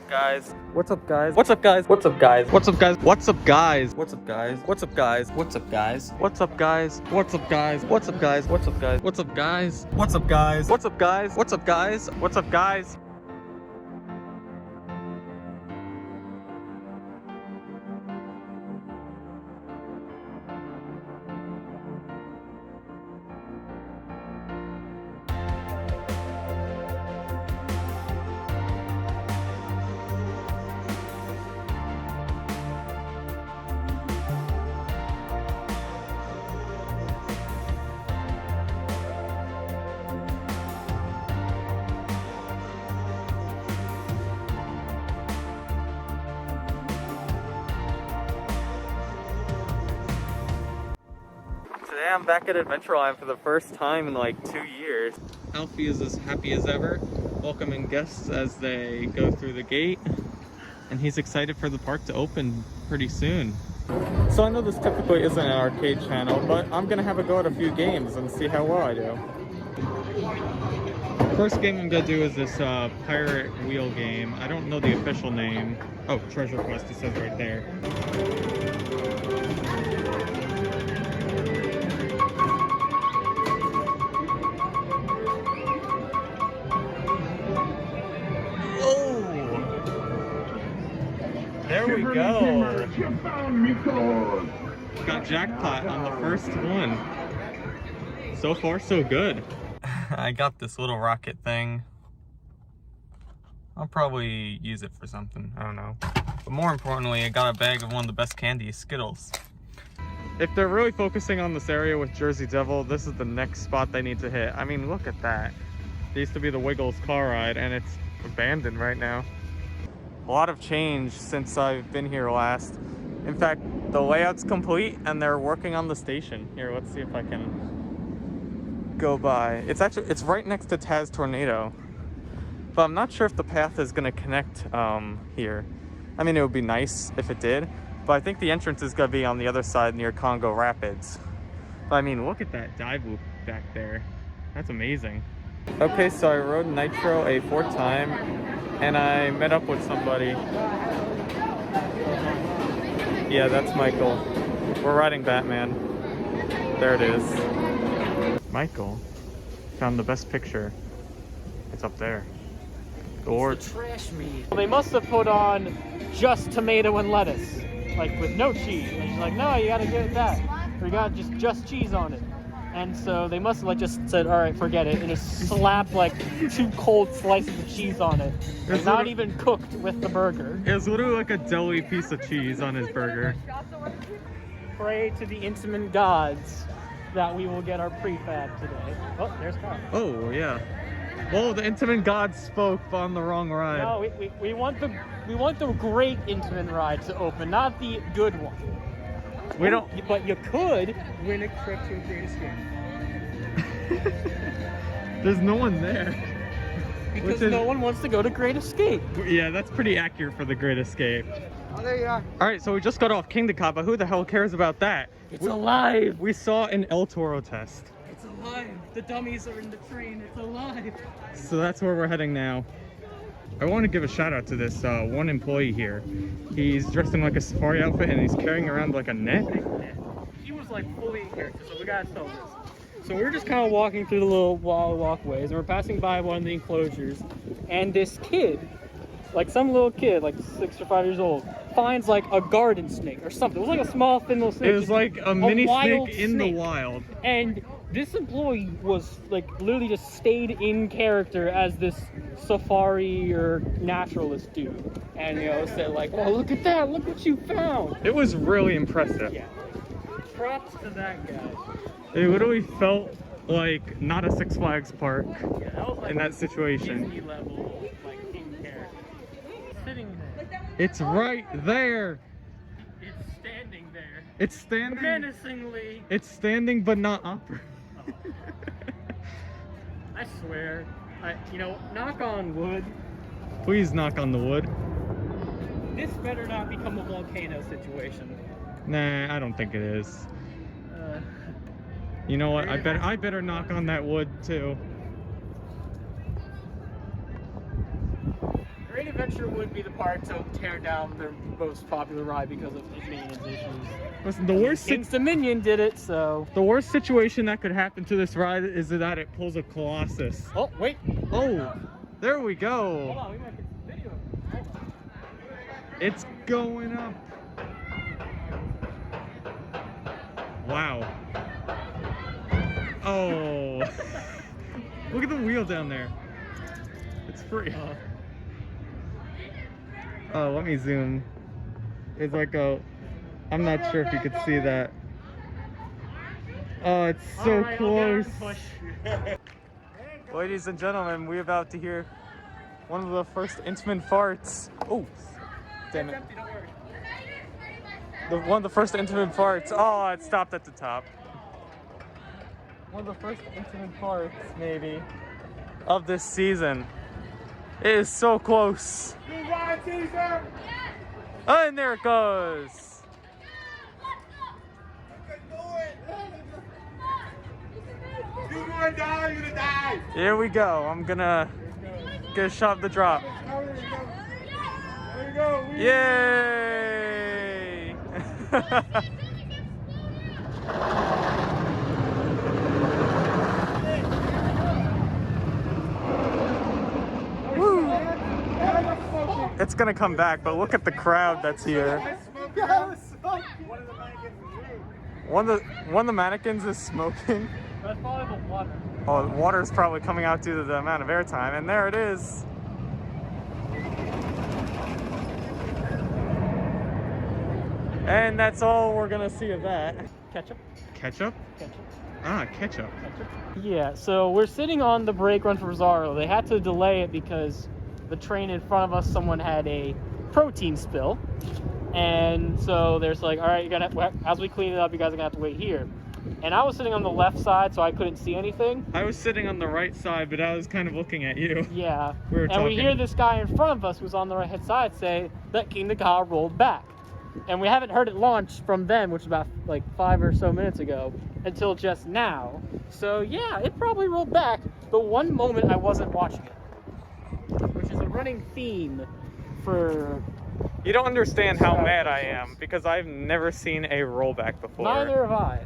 guys? What's up, guys? What's up, guys? What's up, guys? What's up, guys? What's up, guys? What's up, guys? What's up, guys? What's up, guys? What's up, guys? What's up, guys? What's up, guys? What's up, guys? What's up, guys? What's up, guys? What's up, guys? What's up, guys? What's up, guys? Today I'm back at Adventureland for the first time in like 2 years. Alfie is as happy as ever, welcoming guests as they go through the gate. And he's excited for the park to open pretty soon. So I know this typically isn't an arcade channel, but I'm gonna have a go at a few games and see how well I do. First game I'm gonna do is this pirate wheel game. I don't know the official name. Oh, Treasure Quest, it says right there. There we go. Got jackpot on the first one. So far, so good. I got this little rocket thing. I'll probably use it for something. I don't know. But more importantly, I got a bag of one of the best candies, Skittles. If they're really focusing on this area with Jersey Devil, this is the next spot they need to hit. I mean, look at that. It used to be the Wiggles car ride, and it's abandoned right now. A lot of change since I've been here last. In fact, the layout's complete and they're working on the station. Here, let's see if I can go by. It's right next to Taz Tornado. But I'm not sure if the path is gonna connect here. I mean, it would be nice if it did, but I think the entrance is gonna be on the other side near Congo Rapids. But I mean, look at that dive loop back there. That's amazing. Okay, so I rode Nitro a 4th time and I met up with somebody. Yeah, that's Michael. We're riding Batman. There it is. Michael found the best picture. It's up there. Gorge. The trash meat. Well, they must have put on just tomato and lettuce, like with no cheese. And she's like, no, you gotta get that. We got just cheese on it. And so they must have like just said, all right, forget it, and just slapped like 2 cold slices of cheese on it. And not even cooked with the burger. It was literally like a deli piece of cheese on his burger. Pray to the intimate gods that we will get our prefab today. Oh, there's Carl. Oh yeah. Whoa, the intimate gods spoke on the wrong ride. No, we want the great intimate ride to open, not the good one. We don't. But you could win a trip to a Great Escape. There's no one there. Because no one wants to go to Great Escape. Yeah, that's pretty accurate for the Great Escape. Oh, there you are. All right, so we just got off Kingdom Cup, but who the hell cares about that? It's alive. We saw an El Toro test. It's alive. The dummies are in the train. It's alive. So that's where we're heading now. I want to give a shout out to this one employee here. He's dressed in like a safari outfit and he's carrying around like a net. He was like fully in character, so we gotta tell this. So we're just kind of walking through the little walkways and we're passing by one of the enclosures, and this kid, like some little kid, like 6 or 5 years old, finds like a garden snake or something. It was like a small thin little snake. It was like a mini snake in the wild. And this employee was like literally just stayed in character as this safari or naturalist dude, and said like, "Oh, look at that! Look what you found!" It was really impressive. Yeah. Props to that guy. It literally felt like not a Six Flags park Yeah, that was like in that situation. Disney level, like in character. Sitting there. It's right there. It's standing there. It's standing. Menacingly. It's standing, but not operating. I swear, knock on wood. Please knock on the wood. This better not become a volcano situation. Nah, I don't think it is. You know what? I better knock on that wood too. Great adventure would be the part to tear down their most popular ride because of maintenance issues. Listen, the worst King's Dominion did it, so... The worst situation that could happen to this ride is that it pulls a Colossus. Oh, wait. Oh, there we go. Hold on, we might get some video. It's going up. Wow. Oh. Look at the wheel down there. It's free. Oh, let me zoom. It's like a... I'm not sure if you could see that. Oh, it's so close. Ladies and gentlemen, we're about to hear one of the first intimate farts. Oh, damn it. One of the first intimate farts. Oh, it stopped at the top. One of the first intimate farts, maybe, of this season. It is so close. And there it goes. You're gonna die, you're gonna die! Here we go. I'm gonna get a shot of the drop. There you go. Yay! Woo! It's gonna come back, but look at the crowd that's here. One of the mannequins is smoking. That's probably the water. Oh, the water is probably coming out due to the amount of airtime, and there it is. And that's all we're gonna see of that. Ketchup? Ketchup? Ketchup. Ah, ketchup. Yeah, so we're sitting on the brake run for Rosario. They had to delay it because the train in front of us, someone had a protein spill. And so there's like, all right, you're gonna, as we clean it up, you guys are gonna have to wait here. And I was sitting on the left side, so I couldn't see anything. I was sitting on the right side, but I was kind of looking at you. Yeah. We were and talking. we hear this guy in front of us who's on the right hand side say that King Dakar rolled back. And we haven't heard it launch from then, which was about like 5 or so minutes ago, until just now. So yeah, it probably rolled back. The one moment I wasn't watching it, which is a running theme for... You don't understand how mad I am, because I've never seen a rollback before. Neither have I.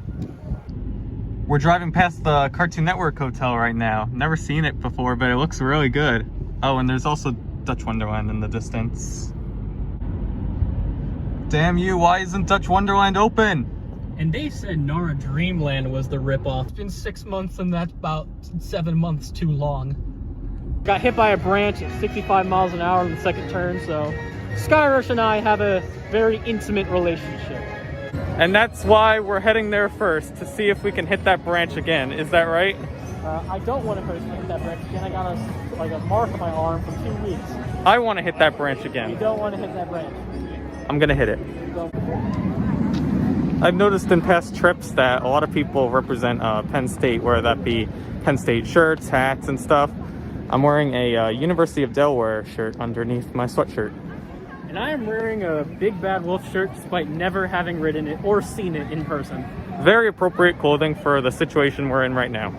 We're driving past the Cartoon Network Hotel right now. Never seen it before, but it looks really good. Oh, and there's also Dutch Wonderland in the distance. Damn you, why isn't Dutch Wonderland open? And they said Nara Dreamland was the ripoff. It's been 6 months, and that's about 7 months too long. Got hit by a branch at 65 miles an hour on the second turn, so Skyrush and I have a very intimate relationship. And that's why we're heading there first, to see if we can hit that branch again. Is that right? I don't want to hit that branch again. I got a mark on my arm from 2 weeks. I want to hit that branch You again. don't want to hit that branch. I'm gonna hit it. I've noticed in past trips that a lot of people represent Penn State, whether that be Penn State shirts, hats, and stuff. I'm wearing a University of Delaware shirt underneath my sweatshirt. And I am wearing a Big Bad Wolf shirt despite never having ridden it or seen it in person. Very appropriate clothing for the situation we're in right now.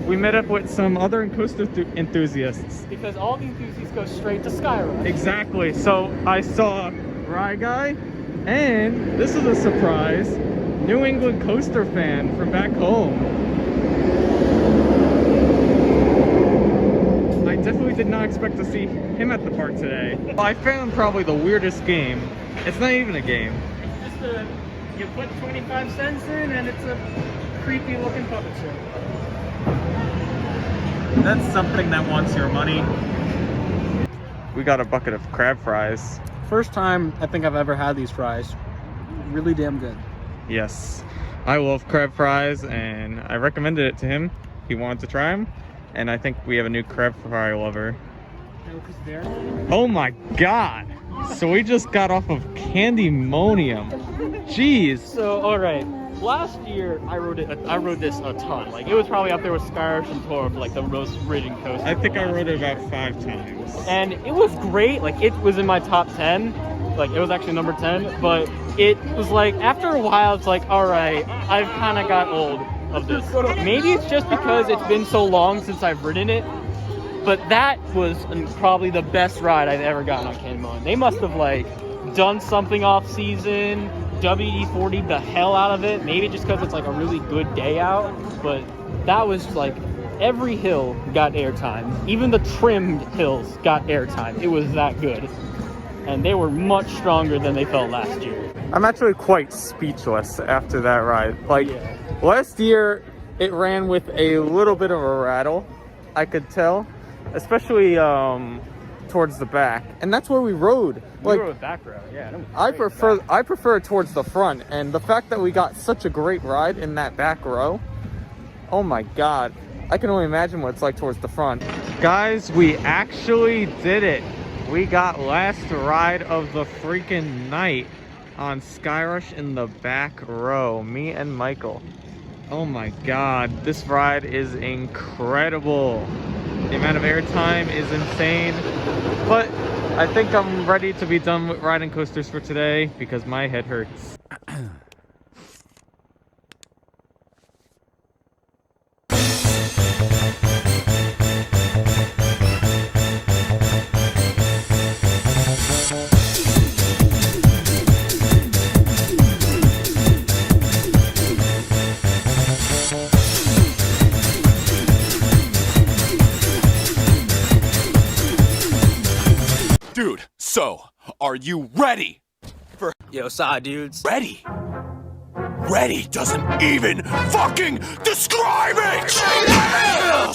We met up with some other coaster enthusiasts. Because all the enthusiasts go straight to Skyrush. Exactly. So I saw Rye Guy, and this is a surprise, New England coaster fan from back home. I definitely did not expect to see him at the park today. I found probably the weirdest game. It's not even a game. It's just you put 25 cents in and it's a creepy looking puppet show. That's something that wants your money. We got a bucket of crab fries. First time I think I've ever had these fries. Really damn good. Yes, I love crab fries, and I recommended it to him. He wanted to try them, and I think we have a new crab fry lover. Oh my god! So we just got off of Candymonium. Jeez. So alright, last year I rode this a ton. Like, it was probably up there with Skyrush and Toro for like the most ridden coaster. I think I rode it about 5 times. And it was great. Like, it was in my top 10. Like, it was actually number 10. But it was like, after a while, it's like, alright, I've kind of got old of this. Maybe it's just because it's been so long since I've ridden it But that was probably the best ride I've ever gotten on Canyon Mountain. They must have like done something off season, WD-40'd the hell out of it. Maybe just because it's like a really good day out. But that was like every hill got airtime. Even the trimmed hills got airtime. It was that good. And they were much stronger than they felt last year. I'm actually quite speechless after that ride. Like, last year, it ran with a little bit of a rattle, I could tell. Especially towards the back. And that's where we rode. We rode back row, yeah. I prefer it towards the front. And the fact that we got such a great ride in that back row, oh my god. I can only imagine what it's like towards the front. Guys, we actually did it. We got last ride of the freaking night on Skyrush in the back row. Me and Michael. Oh my god, this ride is incredible. The amount of airtime is insane. But I think I'm ready to be done with riding coasters for today because my head hurts. Dude, so, are you ready for— Yo, saw dudes. Ready? Ready doesn't even fucking describe it!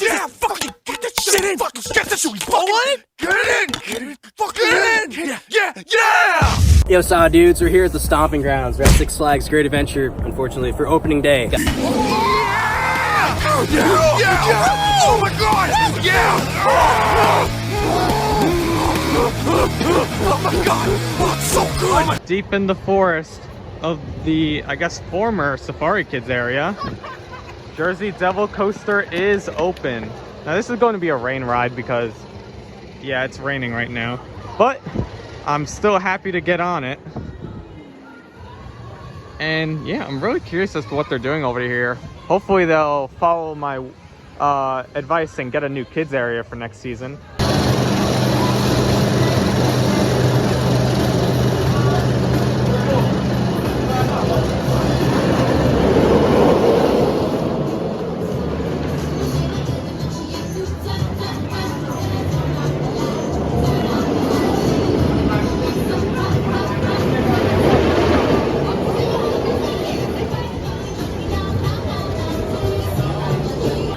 Yeah, fucking get that shit in! Fucking get that shit! Get it in! Get it! Fucking get it in! Yeah! Yo, saw dudes. We're here at the Stomping Grounds. We're at Six Flags Great Adventure, unfortunately, for opening day. Yeah! Oh my god! Yeah! Oh my god! Oh, it's so good! Deep in the forest of the, I guess, former Safari Kids area, Jersey Devil Coaster is open. Now this is going to be a rain ride because, yeah, it's raining right now. But I'm still happy to get on it. And yeah, I'm really curious as to what they're doing over here. Hopefully they'll follow my advice and get a new kids area for next season.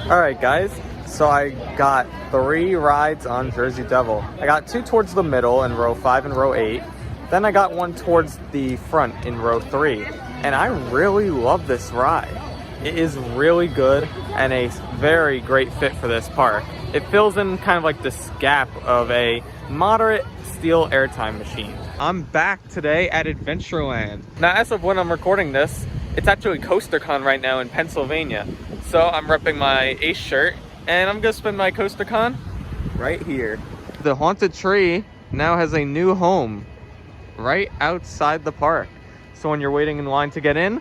Alright guys, so I got 3 rides on Jersey Devil. I got 2 towards the middle in row 5 and row 8. Then I got 1 towards the front in row 3. And I really love this ride. It is really good and a very great fit for this park. It fills in kind of like this gap of a moderate steel airtime machine. I'm back today at Adventureland. Now as of when I'm recording this, it's actually CoasterCon right now in Pennsylvania. So I'm repping my Ace shirt and I'm gonna spend my CoasterCon right here. The haunted tree now has a new home right outside the park. So when you're waiting in line to get in,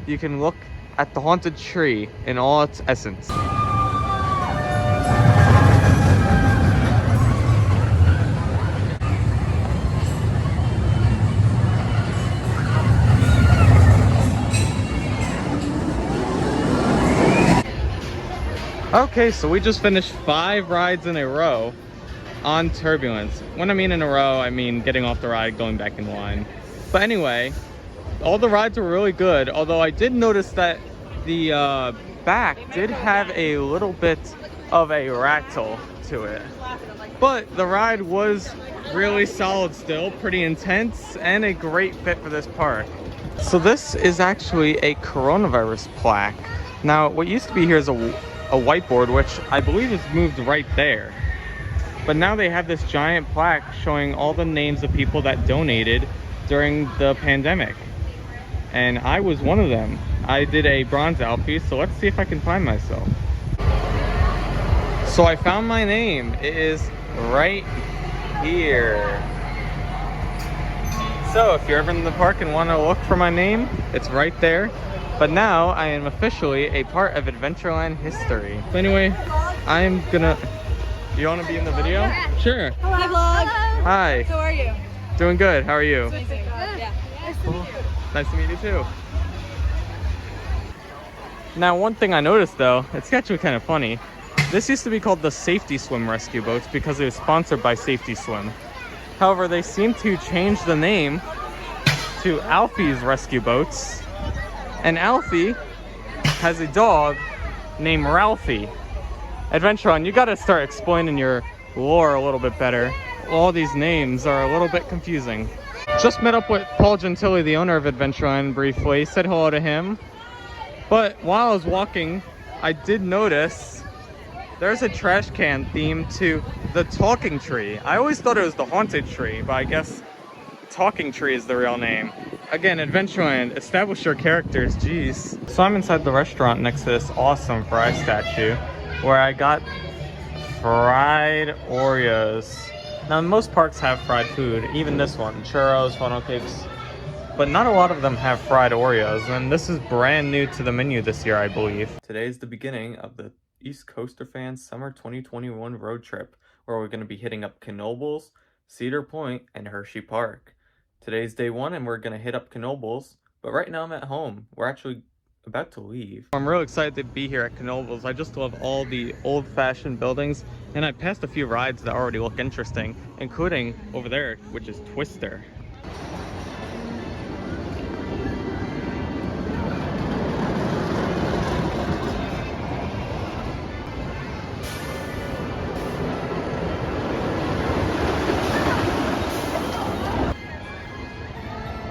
you can look at the haunted tree in all its essence. Okay, so we just finished 5 rides in a row on Turbulence. When I mean in a row, I mean getting off the ride, going back in line. But anyway, all the rides were really good, although I did notice that the back did have a little bit of a rattle to it. But the ride was really solid still, pretty intense, and a great fit for this park. So this is actually a coronavirus plaque. Now, what used to be here is a whiteboard, which I believe is moved right there. But now they have this giant plaque showing all the names of people that donated during the pandemic. And I was one of them. I did a bronze alfie, so let's see if I can find myself. So I found my name. It is right here. So if you're ever in the park and want to look for my name, it's right there. But now I am officially a part of Adventureland history. So anyway, I'm gonna You want to be in the video? Yeah. Sure. Hi, vlog. Hi. How are you? Doing good. How are you? Amazing. Yeah. Nice to meet you. Nice to meet you too. Now, one thing I noticed though, it's actually kind of funny. This used to be called the Safety Swim Rescue Boats because it was sponsored by Safety Swim. However, they seem to change the name to Alfie's Rescue Boats. And Alfie has a dog named Ralphie. Adventuron, you gotta start explaining your lore a little bit better. All these names are a little bit confusing. Just met up with Paul Gentili, the owner of Adventuron, briefly. Said hello to him. But while I was walking, I did notice there's a trash can themed to the talking tree. I always thought it was the haunted tree, but I guess talking tree is the real name. Again, Adventureland, establish your characters, jeez. So I'm inside the restaurant next to this awesome fry statue where I got fried Oreos. Now, most parks have fried food, even this one, churros, funnel cakes, but not a lot of them have fried Oreos, and this is brand new to the menu this year, I believe. Today is the beginning of the East Coaster Fans Summer 2021 road trip, where we're going to be hitting up Knoebels, Cedar Point, and Hershey Park. Today's day one, and we're going to hit up Knoebels, but right now I'm at home. We're actually about to leave. I'm real excited to be here at Knoebels. I just love all the old-fashioned buildings, and I passed a few rides that already look interesting, including over there, which is Twister.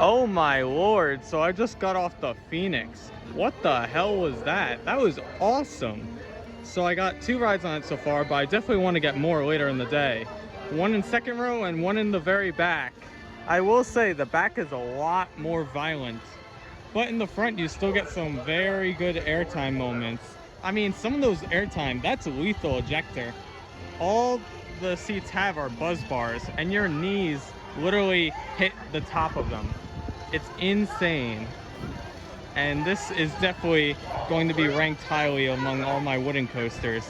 Oh my lord, so I just got off the Phoenix. What the hell was that? That was awesome. So I got 2 rides on it so far, but I definitely want to get more later in the day. One in second row and one in the very back. I will say the back is a lot more violent, but in the front you still get some very good airtime moments. I mean, some of those airtime, that's a lethal ejector. All the seats have are buzz bars, and your knees literally hit the top of them. It's insane. And this is definitely going to be ranked highly among all my wooden coasters.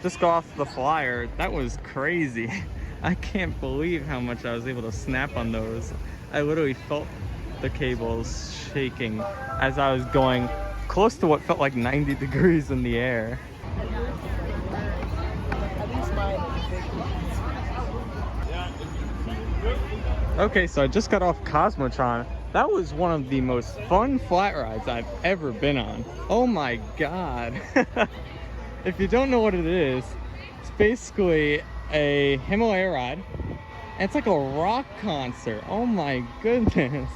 Just go off the flyer, that was crazy. I can't believe how much I was able to snap on those. I literally felt the cables shaking as I was going close to what felt like 90 degrees in the air. Okay, so I just got off Cosmotron. That was one of the most fun flat rides I've ever been on. Oh my god. If you don't know what it is, it's basically a Himalaya ride. And it's like a rock concert. Oh my goodness.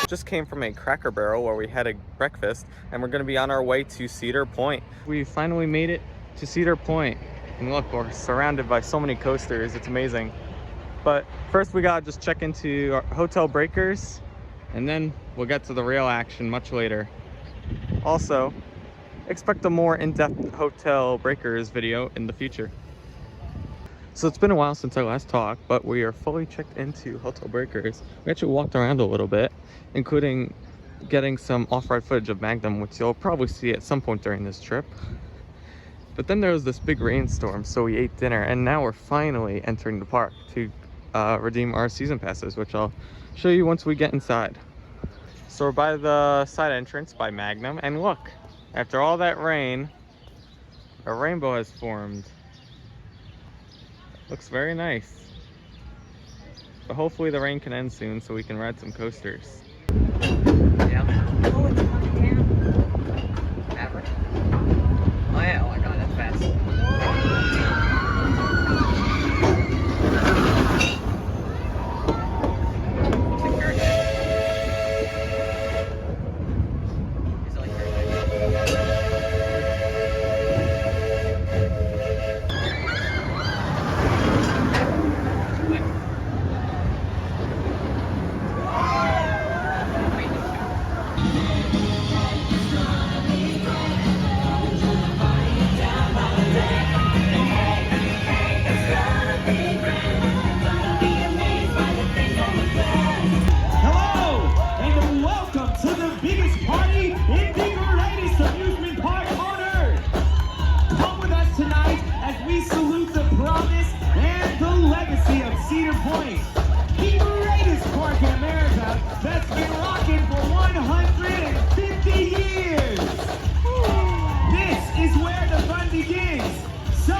Just came from a Cracker Barrel where we had a breakfast, and we're going to be on our way to Cedar Point. We finally made it to Cedar Point, and look, we're surrounded by so many coasters. It's amazing. But first we gotta just check into our Hotel Breakers, and then we'll get to the real action much later. Also, expect a more in-depth Hotel Breakers video in the future. So it's been a while since our last talk, but we are fully checked into Hotel Breakers. We actually walked around a little bit, including getting some off-ride footage of Magnum, which you'll probably see at some point during this trip. But then there was this big rainstorm, so we ate dinner, and now we're finally entering the park to redeem our season passes, which I'll show you once we get inside. So we're by the side entrance by Magnum, and look, after all that rain, a rainbow has formed. Looks very nice. But hopefully the rain can end soon so we can ride some coasters. Yeah. Oh, it's coming down. Maverick. Oh yeah, oh my god, that's fast. Hello, and welcome to the biggest party in the greatest amusement park on earth. Come with us tonight as we salute the promise and the legacy of Cedar Point, the greatest park in America that's been rocking for 150 years. This is where the fun begins. So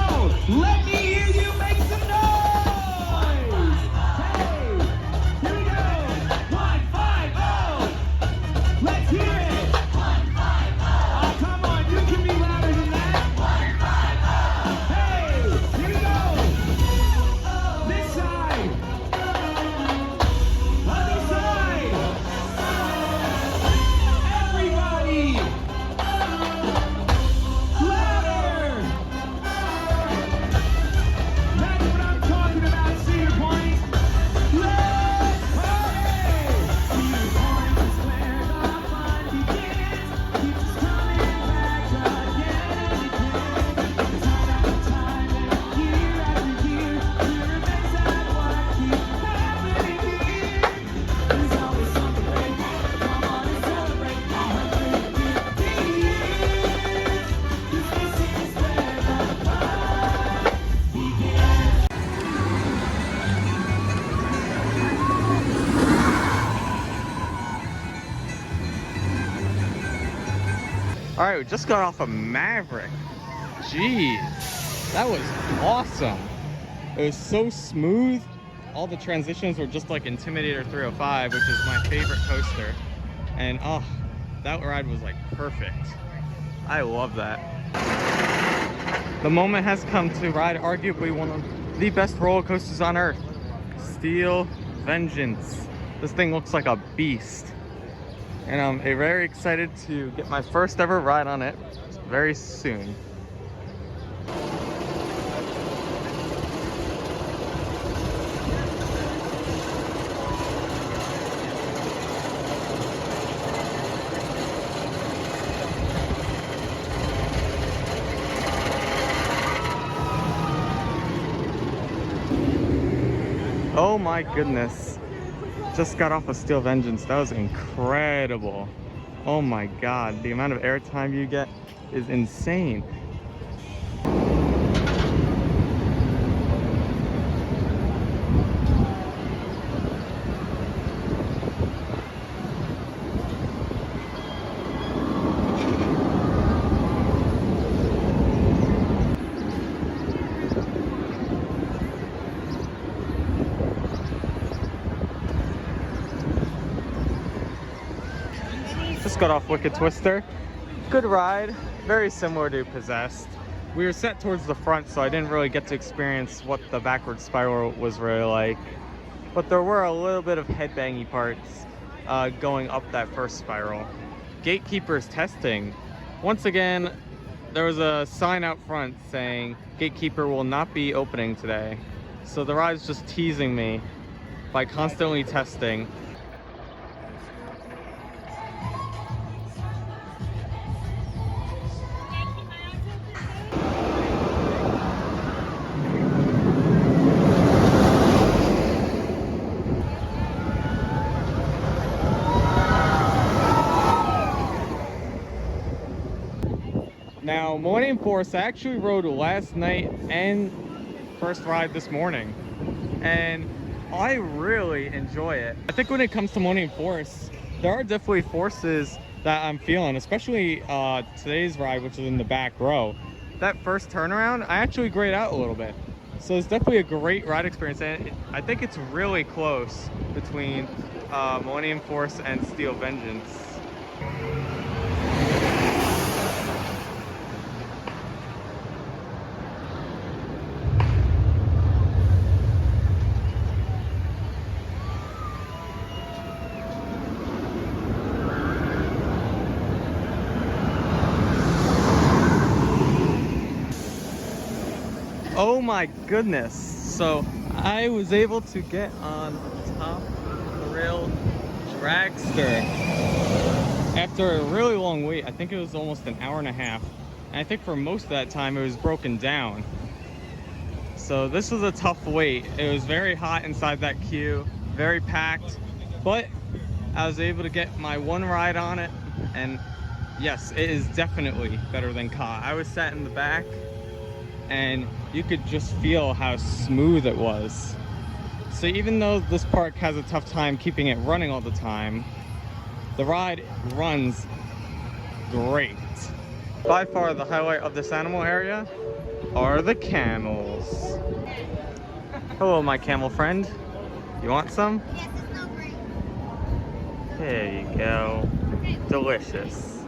let me hear you make some noise. Hey, here we go. 150. Let's hear it. 150. Oh, come on, you can be louder than that. 150. Hey, here we go. This side. Other side. Everybody. Louder. That's what I'm talking about, Cedar Point. Let's party! Cedar Point is where the fun begins. Keeps us coming back again and again. Time after time and year after year, we're amazed at what keeps happening here. There's always something great. Come on and celebrate 150 years. 'Cause this is where the fun begins. All right, we just got off a Maverick. Jeez, that was awesome. It was so smooth. All the transitions were just like Intimidator 305, which is my favorite coaster. And oh, that ride was like perfect. I love that. The moment has come to ride arguably one of the best roller coasters on earth. Steel Vengeance. This thing looks like a beast. And I'm very excited to get my first ever ride on it very soon. Oh my goodness. Just got off of Steel Vengeance. That was incredible. Oh my god, the amount of airtime you get is insane. Just got off Wicked Twister. Good ride, very similar to Possessed. We were set towards the front, so I didn't really get to experience what the backward spiral was really like. But there were a little bit of headbangy parts going up that first spiral. Gatekeepers testing. Once again, there was a sign out front saying Gatekeeper will not be opening today. So the ride's just teasing me by constantly testing. Now, Millennium Force I actually rode last night and first ride this morning, and I really enjoy it. I think when it comes to Millennium Force, there are definitely forces that I'm feeling, especially today's ride, which is in the back row. That first turnaround, I actually grayed out a little bit. So it's definitely a great ride experience, and I think it's really close between Millennium Force and Steel Vengeance. Oh my goodness. So I was able to get on top of the rail dragster after a really long wait. I think it was almost an hour and a half. And I think for most of that time it was broken down. So this was a tough wait. It was very hot inside that queue, very packed, but I was able to get my one ride on it, and yes, it is definitely better than Ka. I was sat in the back and you could just feel how smooth it was. So even though this park has a tough time keeping it running all the time, the ride runs great. By far the highlight of this animal area are the camels. Hello, my camel friend. You want some? Yes, it's not great. There you go. Delicious.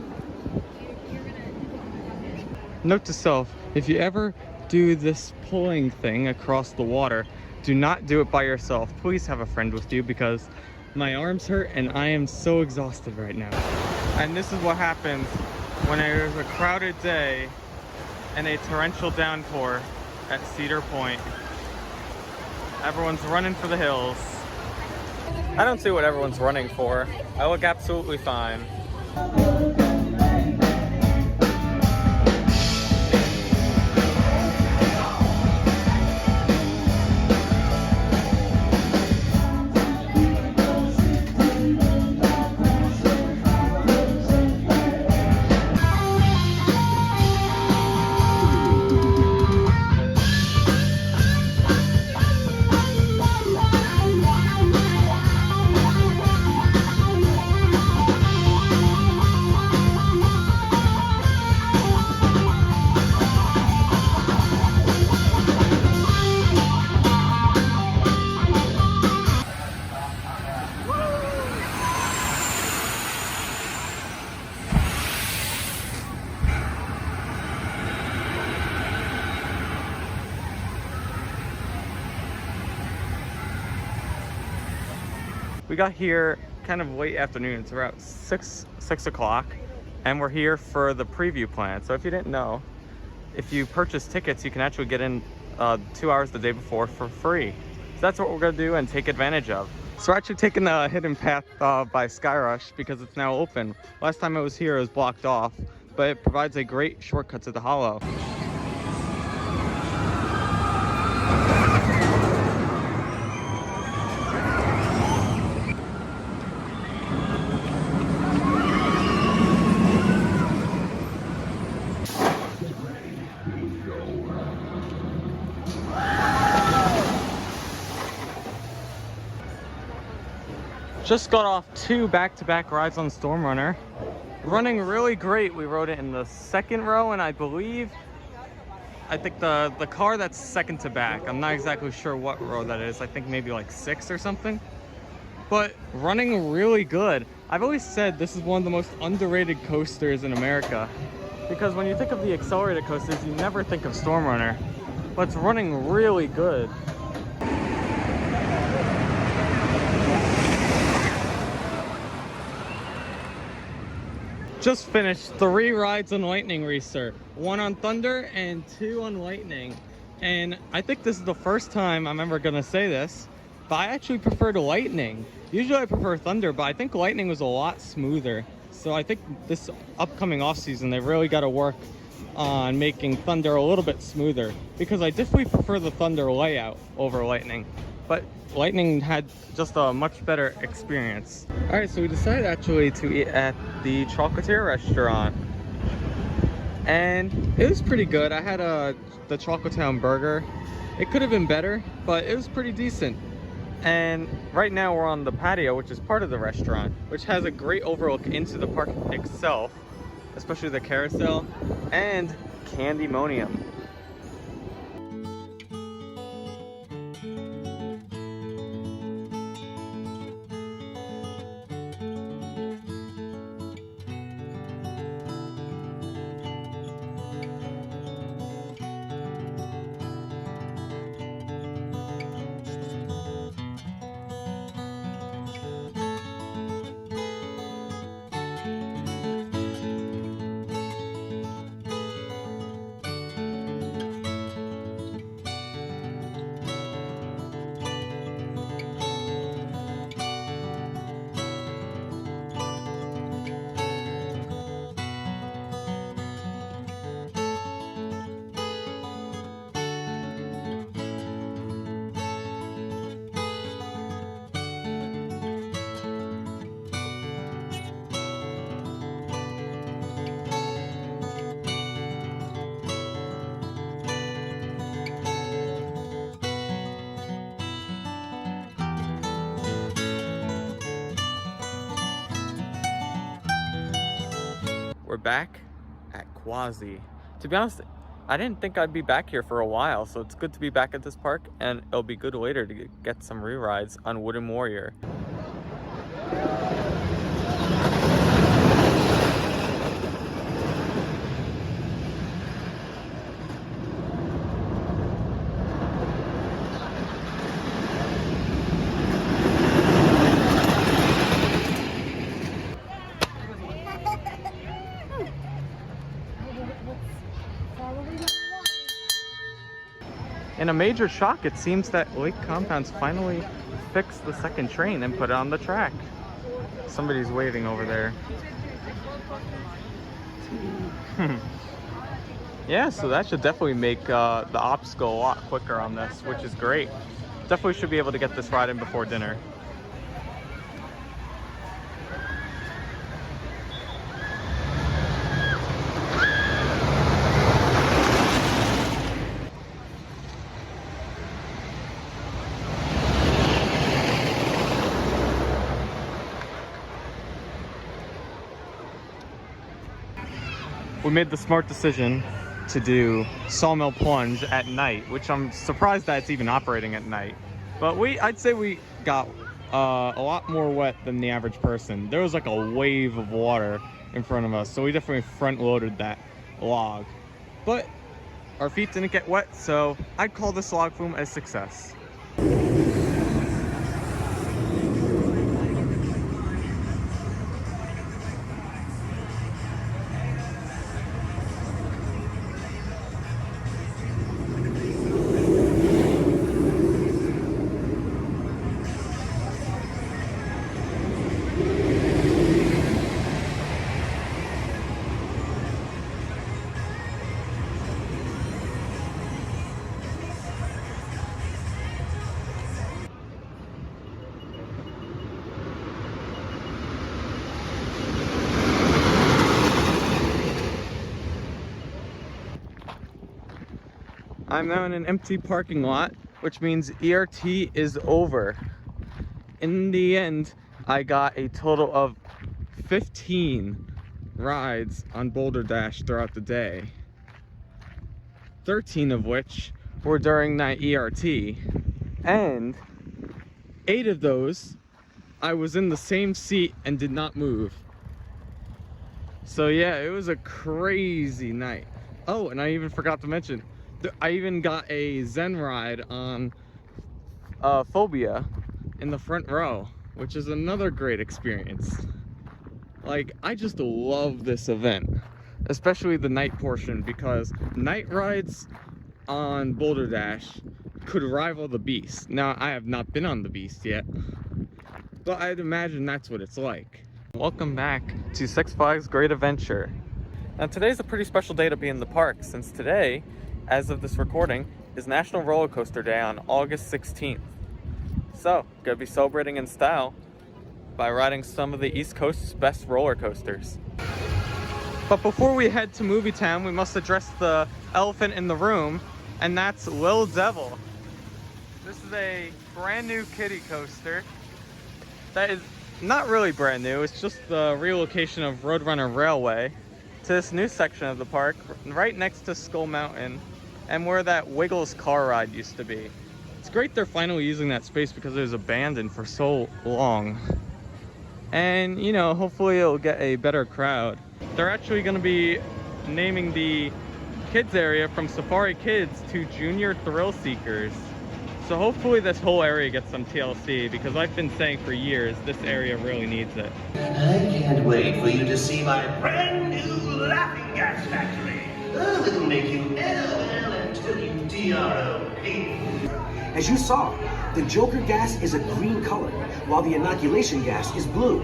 Note to self, if you ever do this pulling thing across the water, do not do it by yourself. Please have a friend with you, because my arms hurt and I am so exhausted right now. And this is what happens when there's a crowded day and a torrential downpour at Cedar Point. Everyone's running for the hills. I don't see what everyone's running for. I look absolutely fine. We got here kind of late afternoon. It's around 6 o'clock, and we're here for the preview plan. So if you didn't know, if you purchase tickets, you can actually get in 2 hours the day before for free. So that's what we're gonna do and take advantage of. So we're actually taking the hidden path by Skyrush because it's now open. Last time I was here, it was blocked off, but it provides a great shortcut to the Hollow. Just got off 2 back-to-back rides on Storm Runner. Running really great. We rode it in the second row, and I think the car that's second to back. I'm not exactly sure what row that is. I think maybe like 6 or something. But running really good. I've always said this is one of the most underrated coasters in America, because when you think of the accelerated coasters, you never think of Storm Runner. But it's running really good. Just finished 3 rides on Lightning Racer. 1 on Thunder and 2 on Lightning. And I think this is the first time I'm ever gonna say this, but I actually prefer the Lightning. Usually I prefer Thunder, but I think Lightning was a lot smoother. So I think this upcoming off season, they've really got to work on making Thunder a little bit smoother, because I definitely prefer the Thunder layout over Lightning. But Lightning had just a much better experience. All right, so we decided actually to eat at the Chocolatier restaurant, and it was pretty good. I had the Chocolatown burger. It could have been better, but it was pretty decent. And right now we're on the patio, which is part of the restaurant, which has a great overlook into the park itself, especially the carousel and Candymonium. we're back at Quasi. To be honest, I didn't think I'd be back here for a while, so it's good to be back at this park, and it'll be good later to get some re-rides on Wooden Warrior. In a major shock, it seems that Lake Compounds finally fixed the second train and put it on the track. Somebody's waving over there. Yeah, so that should definitely make the ops go a lot quicker on this, which is great. Definitely should be able to get this ride in before dinner. We made the smart decision to do Sawmill Plunge at night, which I'm surprised that it's even operating at night. But I'd say we got a lot more wet than the average person. There was like a wave of water in front of us, so we definitely front loaded that log. But our feet didn't get wet, so I'd call this log flume a success. I'm now in an empty parking lot, which means ERT is over. In the end, I got a total of 15 rides on Boulder Dash throughout the day. 13 of which were during that ERT. And 8 of those, I was in the same seat and did not move. So yeah, it was a crazy night. Oh, and I even forgot to mention, I even got a Zen ride on Phobia in the front row, which is another great experience. Like, I just love this event, especially the night portion, because night rides on Boulder Dash could rival the Beast. Now, I have not been on the Beast yet, but I'd imagine that's what it's like. Welcome back to Six Flags Great Adventure. Now, today's a pretty special day to be in the park, since today, as of this recording, is National Roller Coaster Day on August 16th. So, gonna be celebrating in style by riding some of the East Coast's best roller coasters. But before we head to Movie Town, we must address the elephant in the room, and that's Lil Devil. This is a brand new kiddie coaster that is not really brand new, it's just the relocation of Roadrunner Railway to this new section of the park right next to Skull Mountain and where that Wiggles car ride used to be. It's great they're finally using that space because it was abandoned for so long. And, you know, hopefully it'll get a better crowd. They're actually going to be naming the kids area from Safari Kids to Junior Thrill Seekers. So hopefully this whole area gets some TLC, because I've been saying for years this area really needs it. I can't wait for you to see my brand new laughing gas factory. Oh, it'll make you LOL until you DROP. As you saw, the Joker gas is a green color, while the inoculation gas is blue.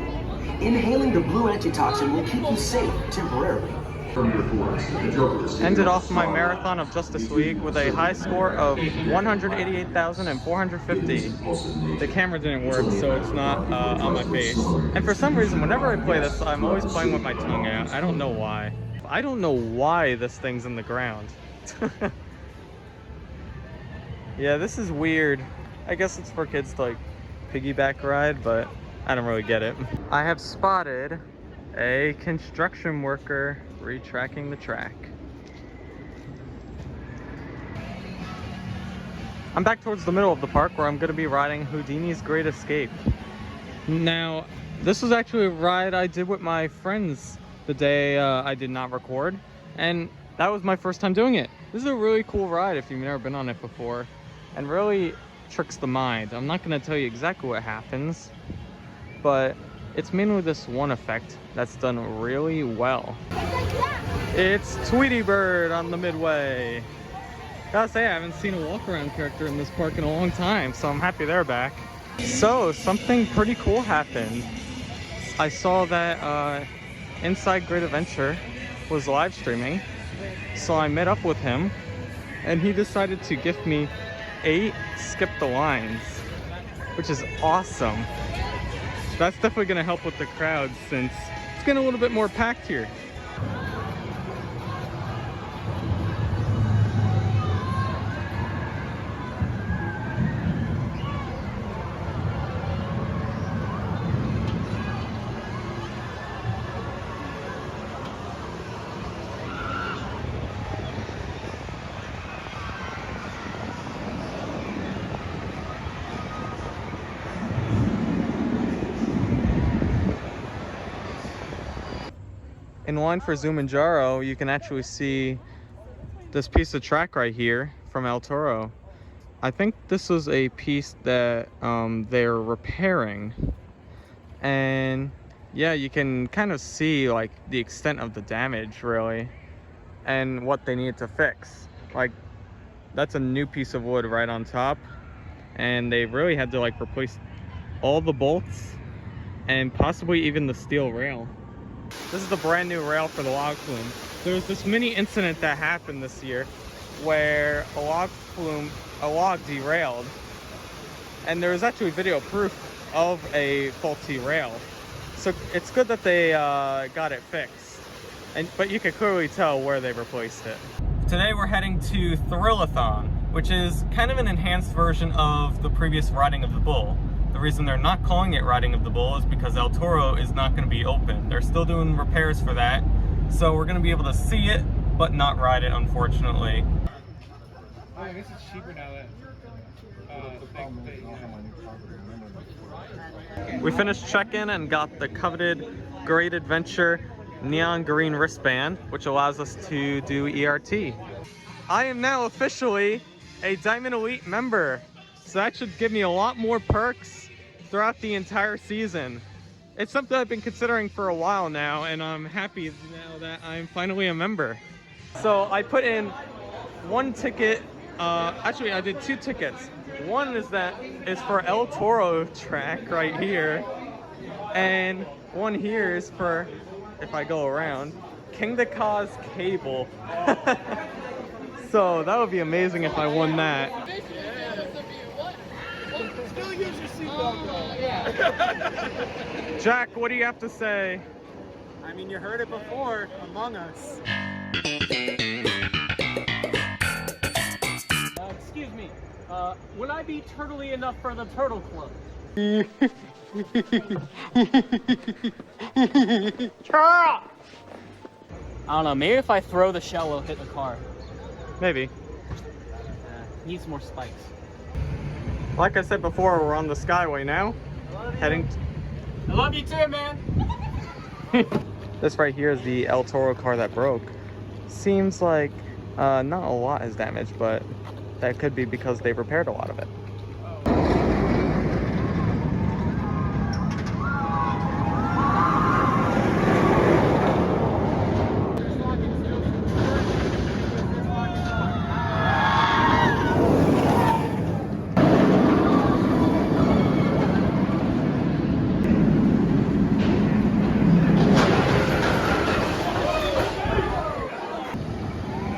Inhaling the blue antitoxin will keep you safe temporarily. Ended off my marathon of Justice League with a high score of 188,450. The camera didn't work, so it's not on my face. And for some reason, whenever I play this, I'm always playing with my tongue out. I don't know why. I don't know why this thing's in the ground. Yeah, this is weird. I guess it's for kids to like piggyback ride, but I don't really get it. I have spotted A construction worker retracking the track. I'm back towards the middle of the park where I'm going to be riding Houdini's Great Escape. Now, this was actually a ride I did with my friends the day I did not record, and that was my first time doing it. This is a really cool ride if you've never been on it before, and really tricks the mind. I'm not going to tell you exactly what happens, but it's mainly this one effect that's done really well. It's Tweety Bird on the Midway. Gotta say, I haven't seen a walk-around character in this park in a long time, so I'm happy they're back. So, something pretty cool happened. I saw that Inside Great Adventure was live streaming, so I met up with him, and he decided to gift me 8 Skip the Lines, which is awesome. That's definitely gonna help with the crowd since it's getting a little bit more packed here. In line for Zumanjaro, you can actually see this piece of track right here from El Toro. I think this was a piece that they're repairing, and yeah, you can kind of see like the extent of the damage really and what they need to fix. Like, that's a new piece of wood right on top, and they really had to like replace all the bolts and possibly even the steel rail. This is the brand new rail for the log flume. There was this mini incident that happened this year where a log derailed, and there was actually video proof of a faulty rail. So it's good that they got it fixed, but you can clearly tell where they replaced it. Today we're heading to Thrillathon, which is kind of an enhanced version of the previous Riding of the Bull. The reason they're not calling it Riding of the Bull is because El Toro is not going to be open. They're still doing repairs for that, so we're going to be able to see it, but not ride it, unfortunately. Oh, I guess it's cheaper now that We finished check-in and got the coveted Great Adventure neon green wristband, which allows us to do ERT. I am now officially a Diamond Elite member, so that should give me a lot more perks throughout the entire season. It's something I've been considering for a while now, and I'm happy now that I'm finally a member. So I put in 1 ticket, actually I did 2 tickets. One is for El Toro track right here, and one here is for, if I go around, King the Cause Cable. So that would be amazing if I won that. still use your seatbelt though. Jack, what do you have to say? I mean, you heard it before, Among Us. Excuse me, would I be turtly enough for the Turtle Club? Turtle! I don't know, maybe if I throw the shell, it'll hit the car. Maybe. Needs more spikes. Like I said before, we're on the Skyway now. Heading. I love you too, man. This right here is the El Toro car that broke. Seems like not a lot is damaged, but that could be because they repaired a lot of it.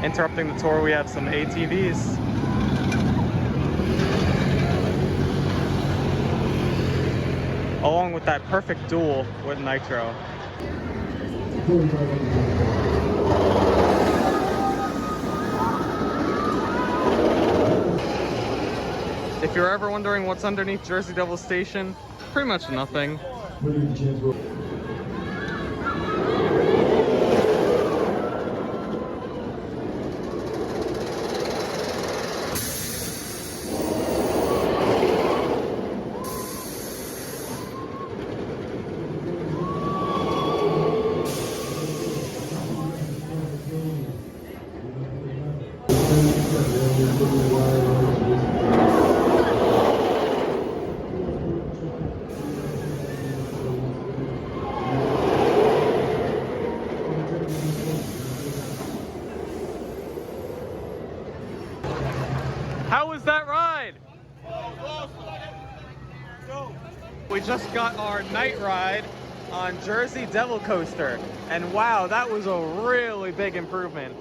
Interrupting the tour, we have some ATVs. Along with that perfect duel with Nitro. If you're ever wondering what's underneath Jersey Devil Station, pretty much nothing. we just got our night ride on Jersey Devil Coaster, and wow, that was a really big improvement.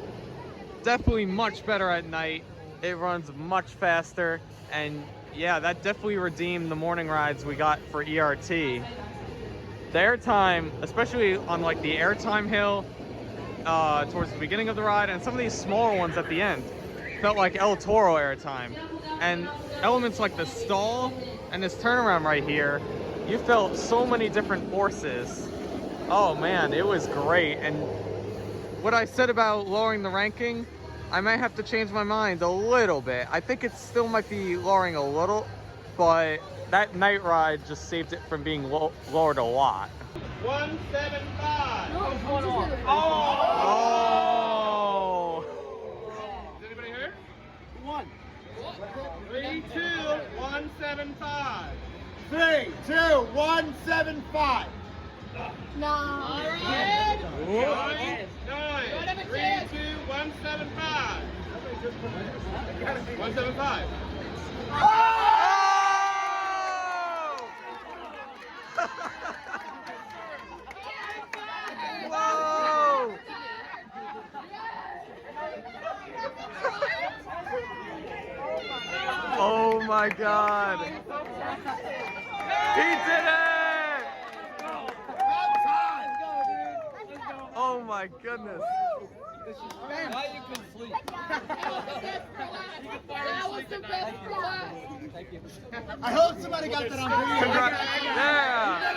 Definitely much better at night. It runs much faster, and yeah, that definitely redeemed the morning rides we got for ERT. The airtime, especially on like the airtime hill towards the beginning of the ride, and some of these smaller ones at the end, felt like El Toro airtime. And elements like the stall and this turnaround right here, you felt so many different forces. Oh man, it was great. And what I said about lowering the ranking, I might have to change my mind a little bit. I think it still might be lowering a little, but that night ride just saved it from being lowered a lot. 175. Oh! Is anybody here? 3, 2, 175. 3, 2, 175. No. All right. 9, 3, 2, 175. 175. Whoa! Oh my God! He did it! Oh my goodness! That was the best class. I hope somebody got that on video. Congrats! Yeah!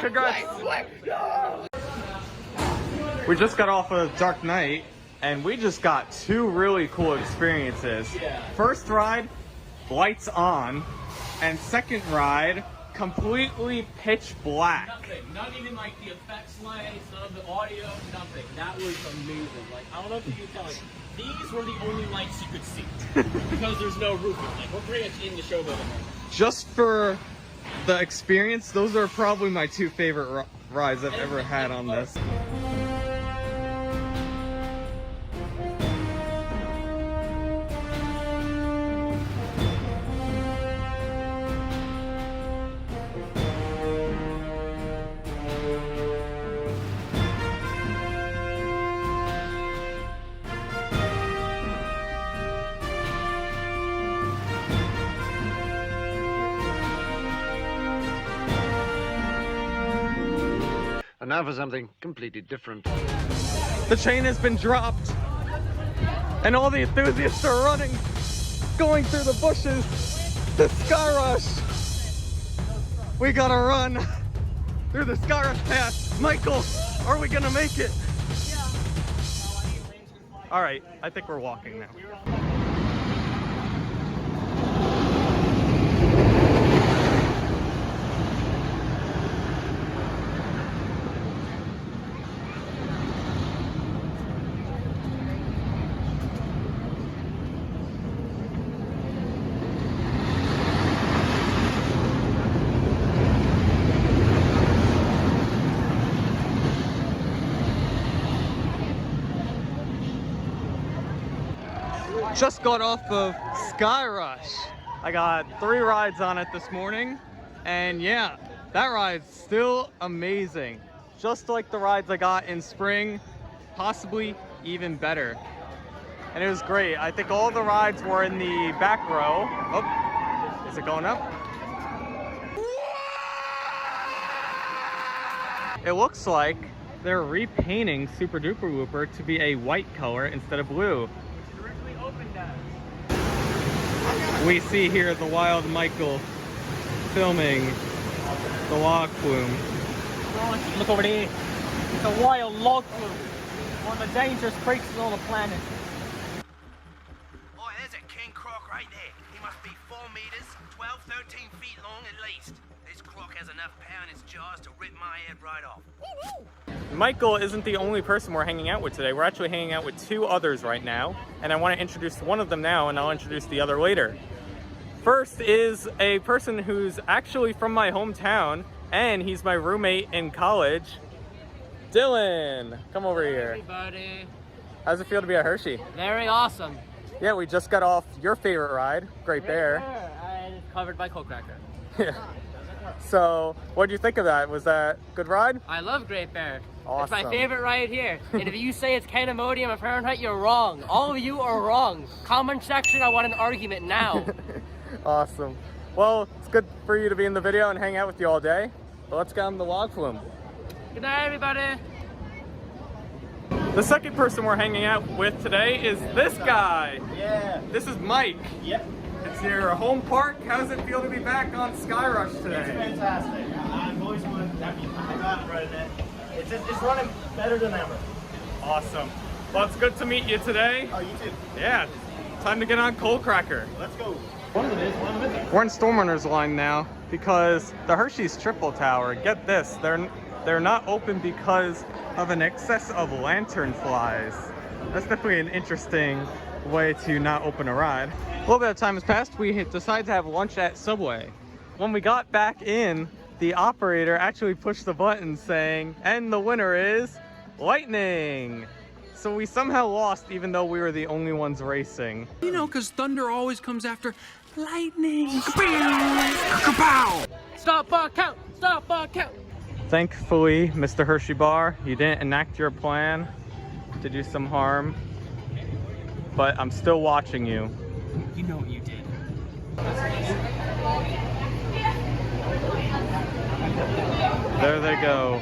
Congrats! We just got off of Dark Knight, and we just got two really cool experiences. First ride, lights on, and second ride, completely pitch black. Nothing. Not even like the effects lights, none of the audio, nothing. That was amazing. Like, I don't know if you can tell, like, these were the only lights you could see. Because there's no roof. Like, we're pretty much in the show building. Just for the experience, those are probably my two favorite rides I've ever had on this. And now for something completely different. The chain has been dropped, and all the enthusiasts are running, going through the bushes. The Sky Rush. We gotta run through the Sky Rush path. Michael, are we gonna make it? All right, I think we're walking now. Just got off of Sky Rush. I got 3 rides on it this morning, and yeah, that ride's still amazing. Just like the rides I got in spring, possibly even better. And it was great. I think all the rides were in the back row. Oh, is it going up? It looks like they're repainting Super Duper Looper to be a white color instead of blue. We see here the Wild Michael filming the log flume. Look over there. It's a wild log flume. One of the dangerous creatures on the planet. Boy, there's a king croc right there. He must be 4 meters, 12, 13 feet long at least. This croc has enough power in its jaws to rip my head right off. Michael isn't the only person we're hanging out with today. We're actually hanging out with 2 others right now, and I want to introduce one of them now, and I'll introduce the other later. First is a person who's actually from my hometown, and he's my roommate in college. Dylan, come over here. Hey, buddy. How's it feel to be at Hershey? Very awesome. Yeah, we just got off your favorite ride, Great Bear. And it's covered by Cold Cracker. Yeah. So, what did you think of that? Was that a good ride? I love Great Bear. Awesome. It's my favorite ride here. And if you say it's Candemonium or Fahrenheit, you're wrong. All of you are wrong. Comment section, I want an argument now. Awesome. Well, it's good for you to be in the video and hang out with you all day. But let's get on the log flume. Good night, everybody. The second person we're hanging out with today is this guy. Yeah. This is Mike. Yep. It's your home park. How does it feel to be back on Skyrush It's today? fantastic. I've always wanted. I mean, I got running it. It's running better than ever. Awesome. Well, it's good to meet you today. Oh, you too. Yeah. Time to get on Cold Cracker. Let's go. One of them is. One of them isn't. We're in Stormrunner's line now because the Hershey's Triple Tower, get this, they're not open because of an excess of lantern flies. That's definitely an interesting way to not open a ride. A little bit of time has passed. We decided to have lunch at Subway. When we got back in, the operator actually pushed the button saying, and the winner is Lightning. So we somehow lost even though we were the only ones racing. You know, because thunder always comes after lightning. Kapow! Stop, count. Stop, count. Thankfully, Mr. Hershey Bar, you didn't enact your plan to do some harm, but I'm still watching you. You know what you did. There they go.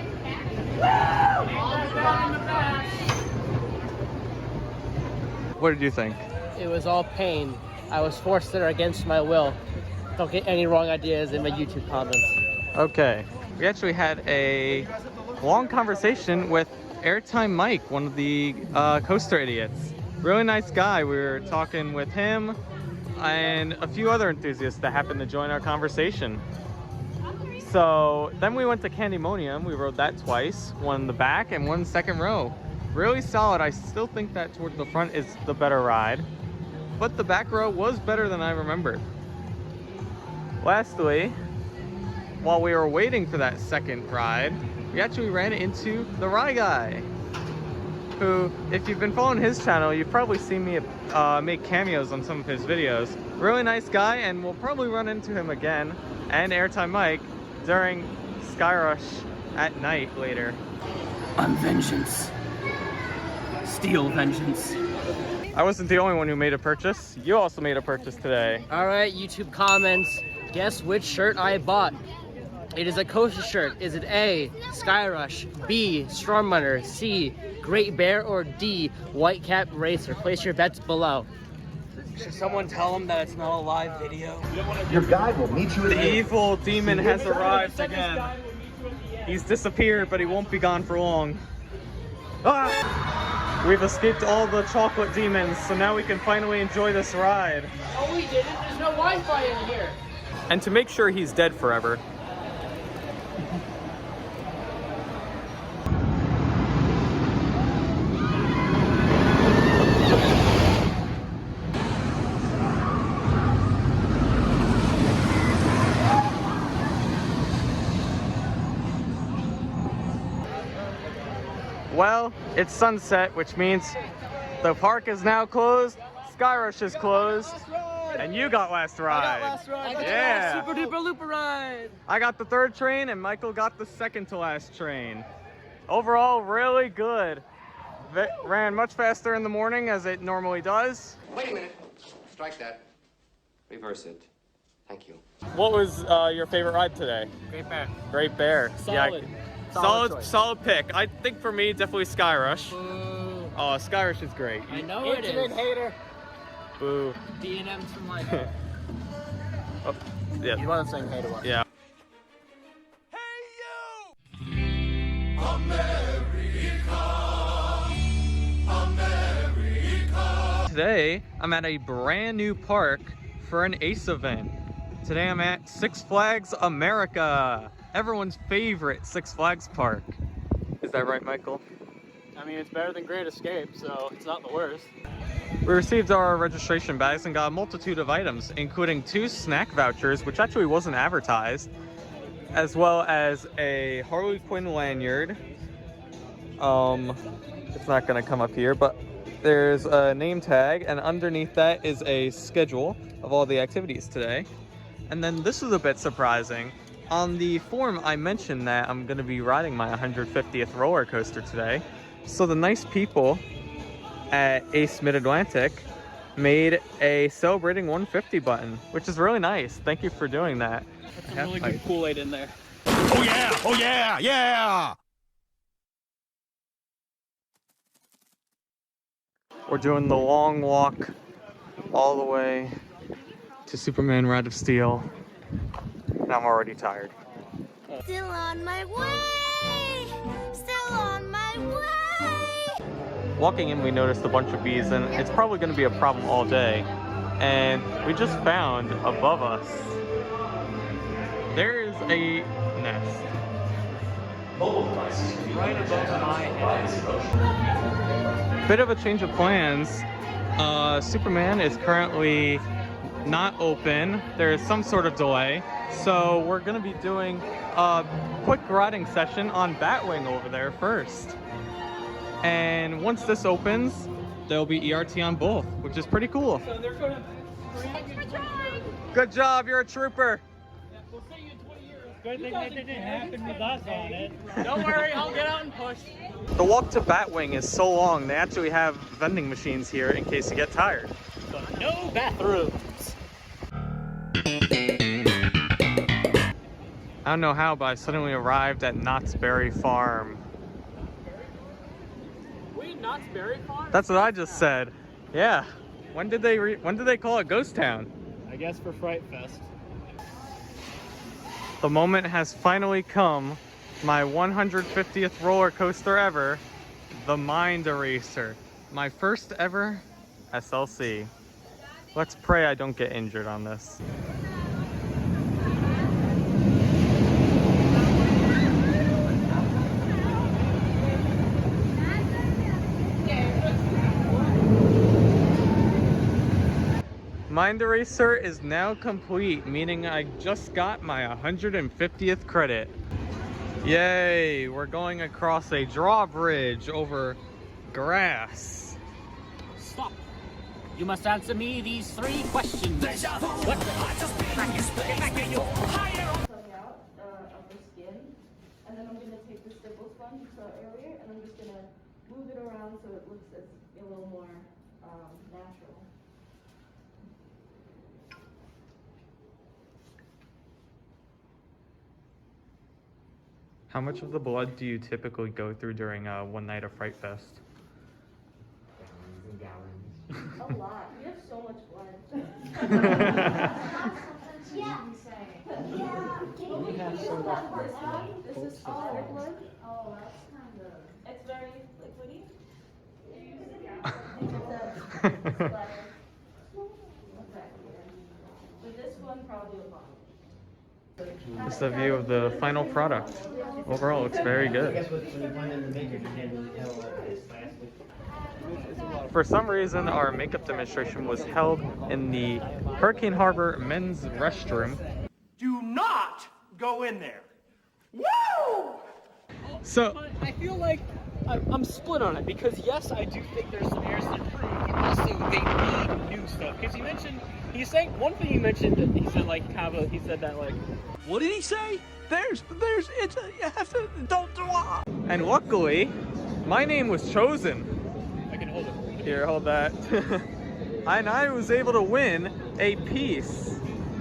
What did you think? It was all pain. I was forced there against my will. Don't get any wrong ideas in my YouTube comments. Okay, we actually had a long conversation with Airtime Mike, one of the coaster idiots. Really nice guy. We were talking with him and a few other enthusiasts that happened to join our conversation. So then we went to Candemonium. We rode that twice, one in the back and one second row. Really solid. I still think that toward the front is the better ride, but the back row was better than I remembered. Lastly, while we were waiting for that second ride, we actually ran into the Rye Guy, who, if you've been following his channel, you've probably seen me make cameos on some of his videos. Really nice guy, and we'll probably run into him again, and Airtime Mike, during Skyrush at night later. On vengeance. Steal vengeance. I wasn't the only one who made a purchase. You also made a purchase today. All right, YouTube comments. Guess which shirt I bought. It is a coaster shirt. Is it A, Skyrush, B, Stormrunner, C, Great Bear, or D, Whitecap Racer? Place your bets below. Should someone tell him that it's not a live video? Your guide will meet you at The evil demon has arrived again. He's disappeared, but he won't be gone for long. Ah! We've escaped all the chocolate demons, so now we can finally enjoy this ride. Oh, we didn't. There's no Wi-Fi in here. And to make sure he's dead forever. Well, it's sunset, which means the park is now closed, Skyrush is closed, and you got last ride. Yeah. Super duper looper ride. I got the third train and Michael got the second to last train. Overall, really good. Ran much faster in the morning as it normally does. Wait a minute. Strike that. Reverse it. Thank you. What was your favorite ride today? Great Bear. Great Bear. Solid. Yeah, Solid solid pick. I think for me, definitely Skyrush. Boo. Oh, Skyrush is great. I know it is. Hater. Boo. D&M's from life. Oh, yeah. You want to sing hater one? Yeah. Today, I'm at a brand new park for an ACE event. Today I'm at Six Flags America, everyone's favorite Six Flags park. Is that right, Michael? I mean, it's better than Great Escape, so it's not the worst. We received our registration bags and got a multitude of items, including 2 snack vouchers, which actually wasn't advertised, as well as a Harley Quinn lanyard. It's not gonna come up here, but there's a name tag, and underneath that is a schedule of all the activities today. And then this is a bit surprising. On the form, I mentioned that I'm going to be riding my 150th roller coaster today. So the nice people at Ace Mid-Atlantic made a celebrating 150 button, which is really nice. Thank you for doing that. Put some really good Kool-Aid in there. Oh yeah! Oh yeah! Yeah! We're doing the long walk all the way to Superman Ride of Steel, and I'm already tired. Still on my way. Still on my way. Walking in, we noticed a bunch of bees, and it's probably going to be a problem all day. And we just found above us, there is a nest. Right above my head. Bit of a change of plans. Superman is currently not open. There is some sort of delay. So we're going to be doing a quick riding session on Batwing over there first. And once this opens, there'll be ERT on both, which is pretty cool. So they're going to... Good job, you're a trooper. We'll see you in 20 years. Good thing that didn't happen with us on it. Don't worry, I'll get out and push. The walk to Batwing is so long, they actually have vending machines here in case you get tired. But no bathrooms. I don't know how, but I suddenly arrived at Knott's Berry Farm. Wait, Knott's Berry Farm? That's what I just said. Yeah. When did they call it Ghost Town? I guess for Fright Fest. The moment has finally come. My 150th roller coaster ever, the Mind Eraser. My first ever SLC. Let's pray I don't get injured on this. Mind Eraser is now complete, meaning I just got my 150th credit. Yay, we're going across a drawbridge over grass. Stop. You must answer me these 3 questions. What? Coming out of the skin, and then I'm going to take the stipple sponge you saw earlier, and I'm just going to move it around so it looks a little more natural. How much of the blood do you typically go through during one night of Fright Fest? A lot. We have so much blood. Yeah. We have so much blood. This is all our blood. Oh, that's kind of. It's very liquidy. But this one probably a lot. This is the view of the final product. Overall, it looks very good. For some reason, our makeup demonstration was held in the Hurricane Harbor men's restroom. Do not go in there. Woo! So, But I feel like I'm split on it because yes, I do think there's some areas to improve, but also they need new stuff. Because he's saying one thing he mentioned. He said like he said that like. What did he say? You have to, don't do it. and luckily, my name was chosen. I can hold it. Here, hold that. And I was able to win a piece,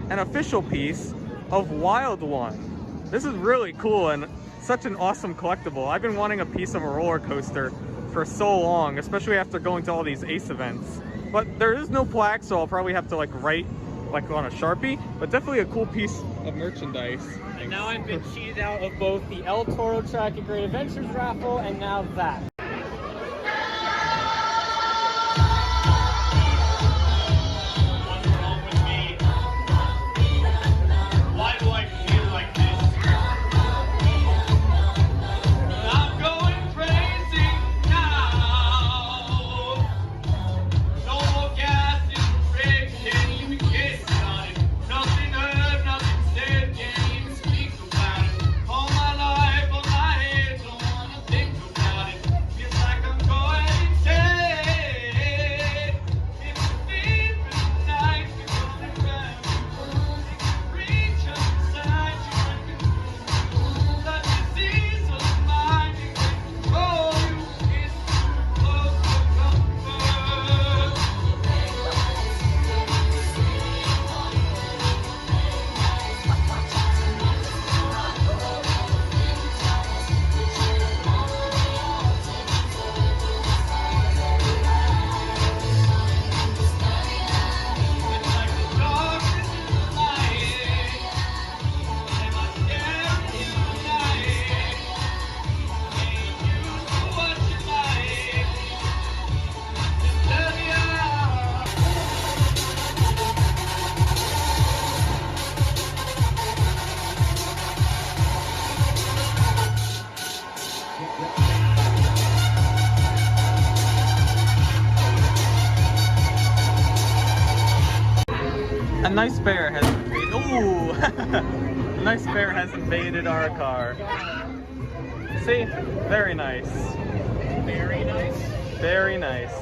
an official piece of Wild One. This is really cool and such an awesome collectible. I've been wanting a piece of a roller coaster for so long, especially after going to all these Ace events. But there is no plaque, so I'll probably have to write on a Sharpie, but definitely a cool piece of merchandise. And now I've been cheated out of both the El Toro Track and Great Adventures raffle and now that. Why do I feel like this? I'm going crazy now. No more gas in the brake, can't even get started. Nothing heard, nothing said, can't even speak about it. All my life on my head, don't wanna think about it. A nice bear has invaded. Ooh! A nice bear has invaded our car. See? Very nice. Very nice. Very nice.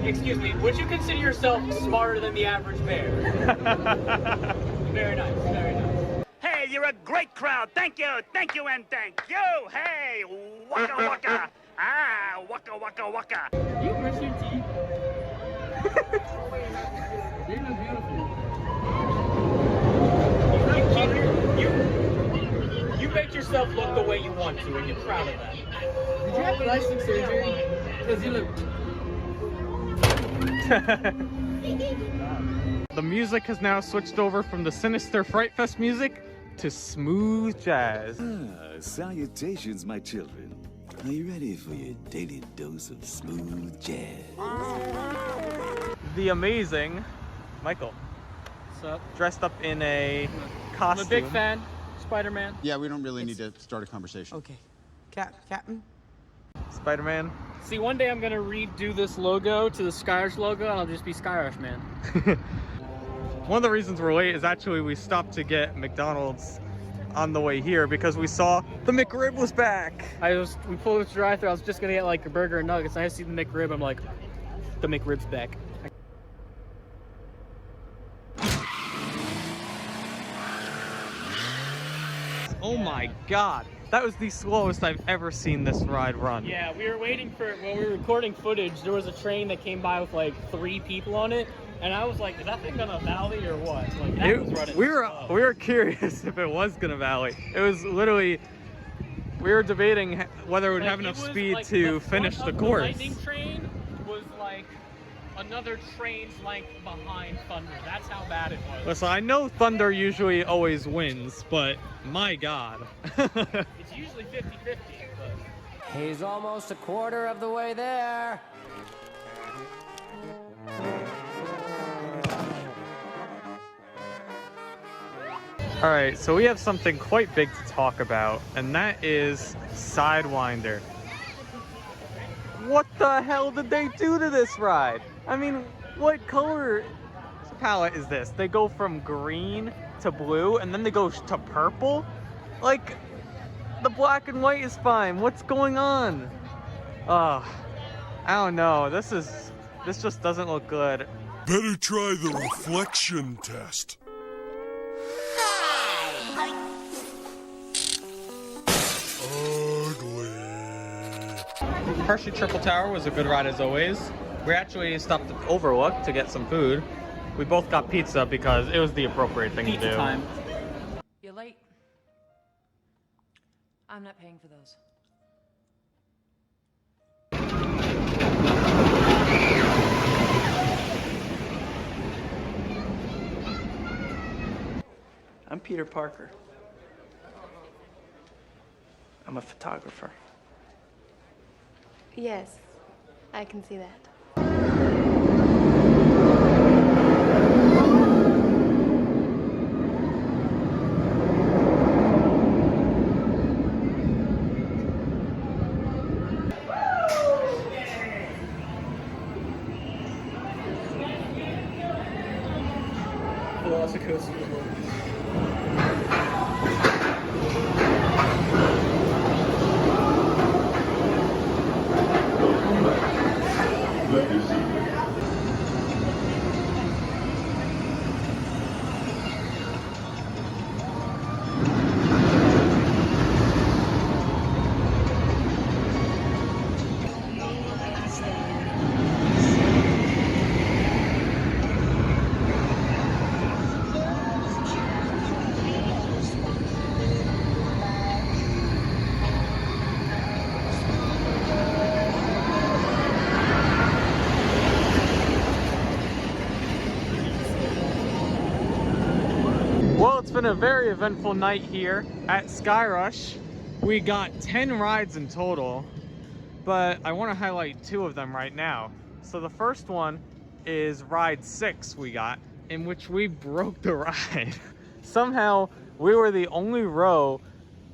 Excuse me, would you consider yourself smarter than the average bear? Very nice, very nice. Hey, you're a great crowd. Thank you, and thank you. Hey, waka waka. Ah, waka waka waka. You brush your teeth. They look beautiful. You make yourself look the way you want to, and you're proud of that. Did you have plastic surgery? Because you look. The music has now switched over from the sinister Fright Fest music to smooth jazz. Salutations, my children. Are you ready for your daily dose of smooth jazz? The amazing Michael. What's up? Dressed up in a costume. I'm a big fan. Spider-Man. Yeah, we don't really need to start a conversation. Okay. Captain? Spider-Man. See, one day I'm gonna redo this logo to the Skyrush logo, and I'll just be Skyrush Man. One of the reasons we're late is actually we stopped to get McDonald's on the way here because we saw the McRib was back. We pulled this drive-thru. I was just gonna get like a burger and nuggets, and I see the McRib. I'm like, the McRib's back. Oh my god. That was the slowest I've ever seen this ride run. Yeah, we were waiting for, when we were recording footage, there was a train that came by with like 3 people on it, and I was like, is that thing gonna valley or what? Like, that was running we slow. were curious if it was gonna valley. It was literally, we were debating whether it would have enough speed like to finish the course. The lightning train was like another train's length behind Thunder. That's how bad it was. Listen, I know Thunder usually always wins, but my god. It's usually 50-50, but... He's almost a quarter of the way there. Alright, so we have something quite big to talk about, and that is Sidewinder. What the hell did they do to this ride? I mean, what color palette is this? They go from green to blue, and then they go to purple? Like, the black and white is fine. What's going on? I don't know. This just doesn't look good. Better try the reflection test. Hershey Triple Tower was a good ride as always. We actually stopped at Overlook to get some food. We both got pizza because it was the appropriate thing to do. Pizza time. You're late. I'm not paying for those. I'm Peter Parker. I'm a photographer. Yes, I can see that. Well, it's been a very eventful night here at Skyrush. We got 10 rides in total, but I want to highlight 2 of them right now. So the first one is ride 6 we got, in which we broke the ride. Somehow we were the only row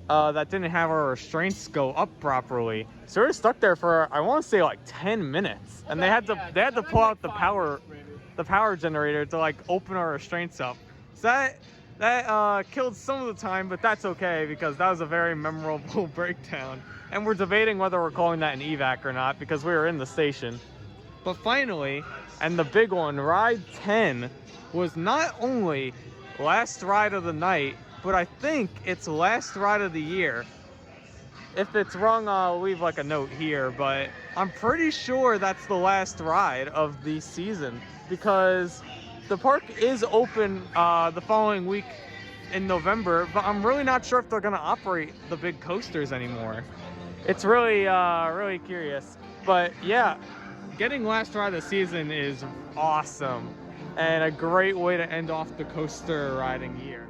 that didn't have our restraints go up properly. So we were stuck there for, I want to say, like 10 minutes. And they had to pull out the power generator to like open our restraints up. So that killed some of the time, but that's okay because that was a very memorable breakdown. And we're debating whether we're calling that an evac or not because we were in the station. But finally, and the big one, ride 10 was not only last ride of the night, but I think it's last ride of the year. If it's wrong, I'll leave like a note here, but I'm pretty sure that's the last ride of the season because the park is open the following week in November, but I'm really not sure if they're gonna operate the big coasters anymore. It's really, really curious. But yeah, getting last ride of the season is awesome and a great way to end off the coaster riding year.